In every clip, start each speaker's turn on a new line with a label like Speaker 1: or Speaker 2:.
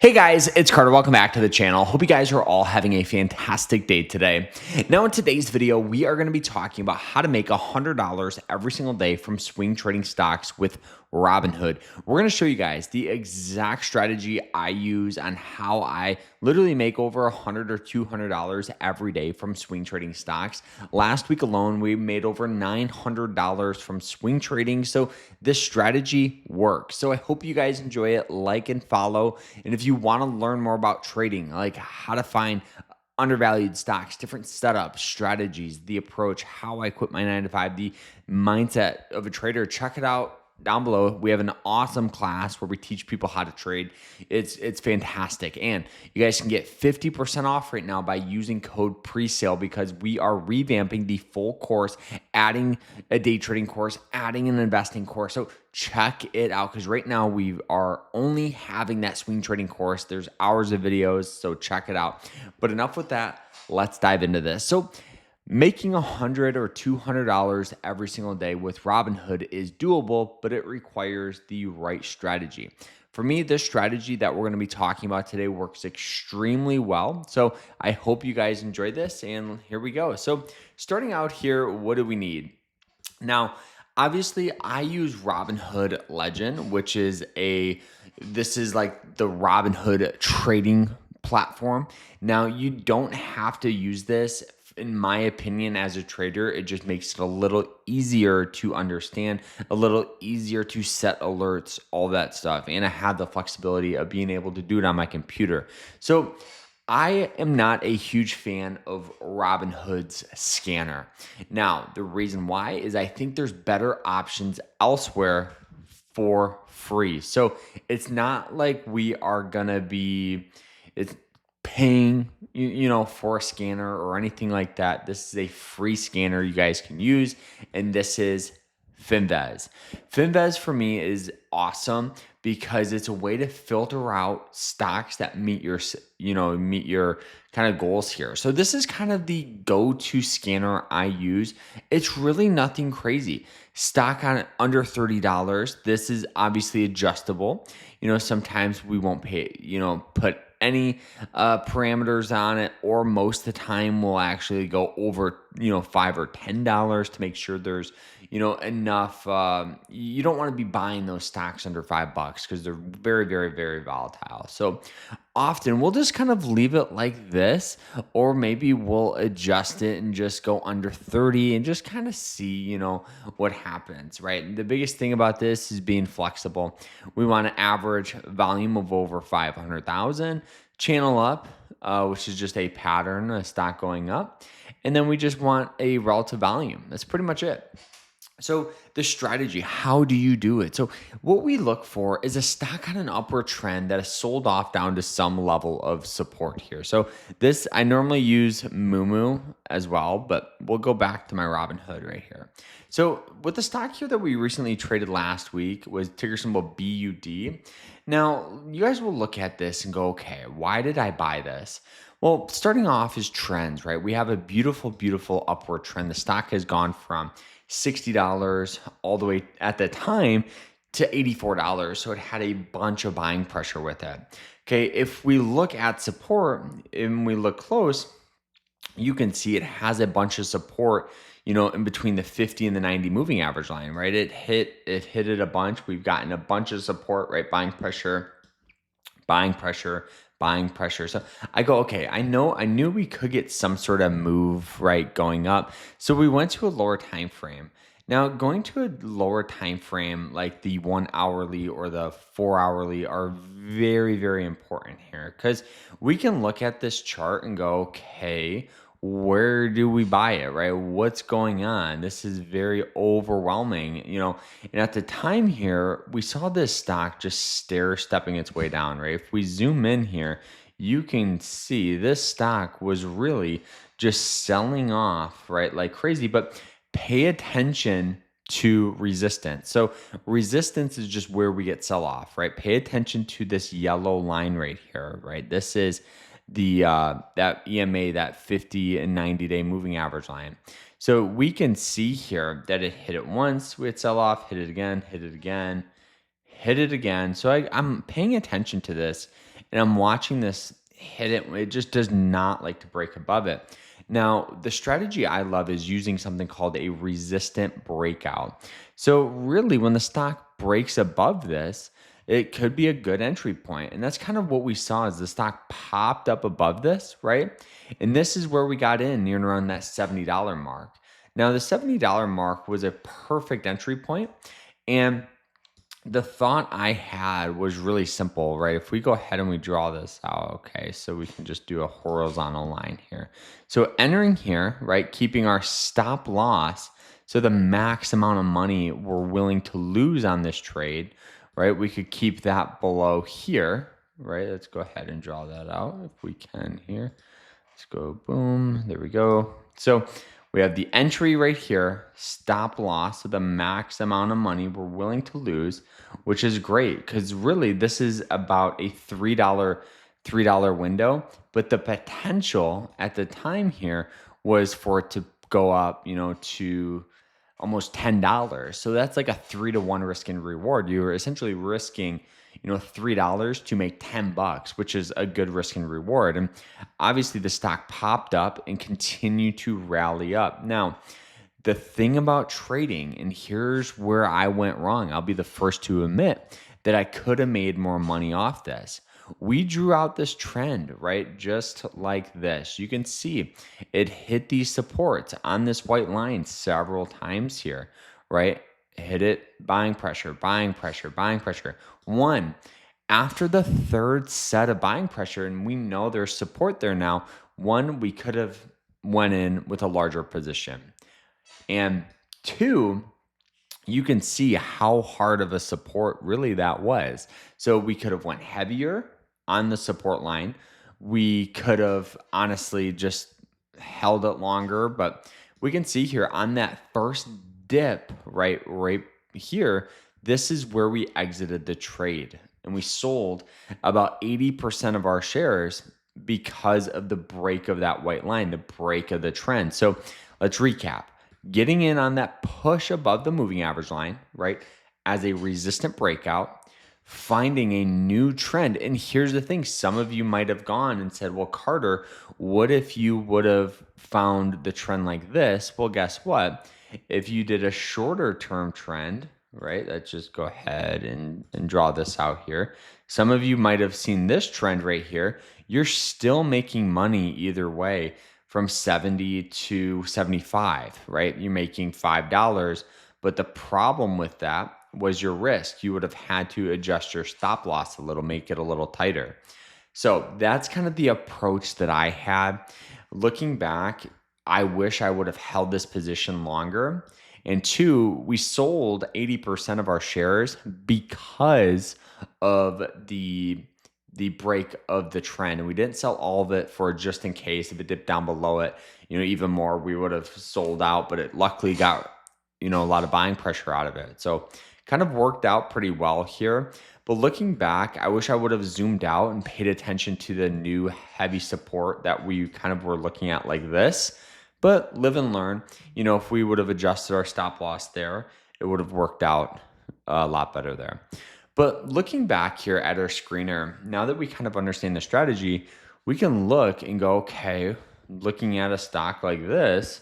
Speaker 1: Hey guys, it's Carter. Welcome back to the channel. Hope you guys are all having a fantastic day today. Now in today's video, we are going to be talking about how to make $100 every single day from swing trading stocks with Robinhood. We're going to show you guys the exact strategy I use on how I literally make over $100 or $200 every day from swing trading stocks. Last week alone, we made over $900 from swing trading. So this strategy works. So I hope you guys enjoy it. Like and follow. And if you want to learn more about trading, like how to find undervalued stocks, different setups, strategies, the approach, how I quit my 9 to 5, the mindset of a trader, check it out down below. We have an awesome class where we teach people how to trade. It's fantastic. And you guys can get 50% off right now by using code presale because we are revamping the full course, adding a day trading course, adding an investing course. So check it out because right now we are only having that swing trading course. There's hours of videos, so check it out. But enough with that. Let's dive into this. So making $100 or $200 every single day with Robinhood is doable, but it requires the right strategy. For me, this strategy that we're going to be talking about today works extremely well. So I hope you guys enjoy this, and here we go. So starting out here, what do we need? Now, obviously, I use Robinhood Legend, which is this is like the Robinhood trading platform. Now, you don't have to use this. In my opinion, as a trader, it just makes it a little easier to understand, a little easier to set alerts, all that stuff. And I have the flexibility of being able to do it on my computer. So I am not a huge fan of Robinhood's scanner. Now, the reason why is I think there's better options elsewhere for free. So it's not like we are gonna be it's paying for a scanner or anything like that. This is a free scanner you guys can use, and this is Finvez. Finvez for me is awesome because it's a way to filter out stocks that meet your kind of goals here. So this is kind of the go-to scanner I use. It's really nothing crazy. Stock on under $30. This is obviously adjustable. Sometimes we won't pay, put any parameters on it, or most of the time we'll actually go over $5 or $10 to make sure there's enough. You don't want to be buying those stocks under $5 because they're very, very, very volatile. So often we'll just kind of leave it like this, or maybe we'll adjust it and just go under 30 and just kind of see what happens, right? The biggest thing about this is being flexible. We want an average volume of over 500,000, channel up, which is just a pattern, a stock going up, and then we just want a relative volume. That's pretty much it. So the strategy, how do you do it? So what we look for is a stock on an upward trend that is sold off down to some level of support here. So this, I normally use Moomoo as well, but we'll go back to my Robinhood right here. So with the stock here that we recently traded last week was ticker symbol BUD. Now, you guys will look at this and go, okay, why did I buy this? Well, starting off is trends, right? We have a beautiful, beautiful upward trend. The stock has gone from $60 all the way at the time to $84. So it had a bunch of buying pressure with it. Okay, if we look at support and we look close, you can see it has a bunch of support, in between the 50 and the 90 moving average line, right? It hit it a bunch. We've gotten a bunch of support, right? Buying pressure, buying pressure, buying pressure. So I go, okay, I knew we could get some sort of move, right, going up. So we went to a lower time frame. Now, going to a lower time frame like the 1 hourly or the 4 hourly are very, very important here because we can look at this chart and go, okay, where do we buy it, right? What's going on? This is very overwhelming, and at the time here, we saw this stock just stair-stepping its way down, right? If we zoom in here, you can see this stock was really just selling off, right, like crazy, but pay attention to resistance. So resistance is just where we get sell off, right? Pay attention to this yellow line right here, right? This is the that EMA, that 50 and 90-day moving average line. So we can see here that it hit it once, we had sell off, hit it again, hit it again, hit it again. So I'm paying attention to this, and I'm watching this hit it. It just does not like to break above it. Now, the strategy I love is using something called a resistant breakout. So, really, when the stock breaks above this, it could be a good entry point. And that's kind of what we saw as the stock popped up above this, right? And this is where we got in near and around that $70 mark. Now, the $70 mark was a perfect entry point, and the thought I had was really simple, right? If we go ahead and we draw this out, okay, so we can just do a horizontal line here. So entering here, right, keeping our stop loss, so the max amount of money we're willing to lose on this trade, right? We could keep that below here, right? Let's go ahead and draw that out if we can here. Let's go, boom, there we go. So we have the entry right here, stop loss, so the max amount of money we're willing to lose, which is great because really this is about a $3 window, but the potential at the time here was for it to go up, to almost $10. So that's like a 3-to-1 risk and reward. You were essentially risking, $3 to make $10, which is a good risk and reward. And obviously the stock popped up and continued to rally up. Now, the thing about trading, and here's where I went wrong, I'll be the first to admit that I could have made more money off this. We drew out this trend, right? Just like this. You can see it hit these supports on this white line several times here, right? Hit it, buying pressure, buying pressure, buying pressure. One, after the third set of buying pressure, and we know there's support there now, one, we could have went in with a larger position. And two, you can see how hard of a support really that was. So we could have went heavier on the support line. We could have honestly just held it longer, but we can see here on that first dip, right here, this is where we exited the trade and we sold about 80% of our shares because of the break of that white line, the break of the trend. So let's recap. Getting in on that push above the moving average line, right, as a resistant breakout, finding a new trend. And here's the thing, some of you might have gone and said, well, Carter, what if you would have found the trend like this? Well, guess what? If you did a shorter term trend, right, let's just go ahead and draw this out here. Some of you might have seen this trend right here. You're still making money either way, from 70 to 75, right? You're making $5, but the problem with that was your risk. You would have had to adjust your stop loss a little, make it a little tighter. So that's kind of the approach that I had. Looking back, I wish I would have held this position longer. And two, we sold 80% of our shares because of the break of the trend, and we didn't sell all of it for just in case if it dipped down below it, even more, we would have sold out, but it luckily got, a lot of buying pressure out of it. So kind of worked out pretty well here. But looking back, I wish I would have zoomed out and paid attention to the new heavy support that we kind of were looking at like this. But live and learn. If we would have adjusted our stop loss there, it would have worked out a lot better there. But looking back here at our screener, now that we kind of understand the strategy, we can look and go, okay, looking at a stock like this,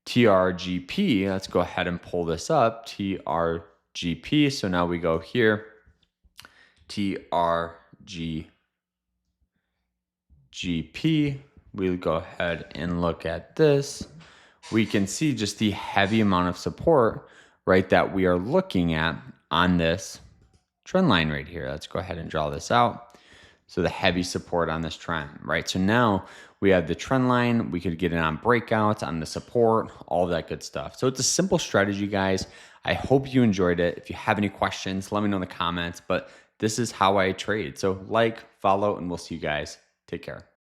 Speaker 1: TRGP, let's go ahead and pull this up, TRGP. So now we go here, TRGP. We'll go ahead and look at this. We can see just the heavy amount of support, right, that we are looking at on this trend line right here. Let's go ahead and draw this out. So the heavy support on this trend, right? So now we have the trend line. We could get in on breakouts, on the support, all that good stuff. So it's a simple strategy, guys. I hope you enjoyed it. If you have any questions, let me know in the comments. But this is how I trade. So like, follow, and we'll see you guys. Take care.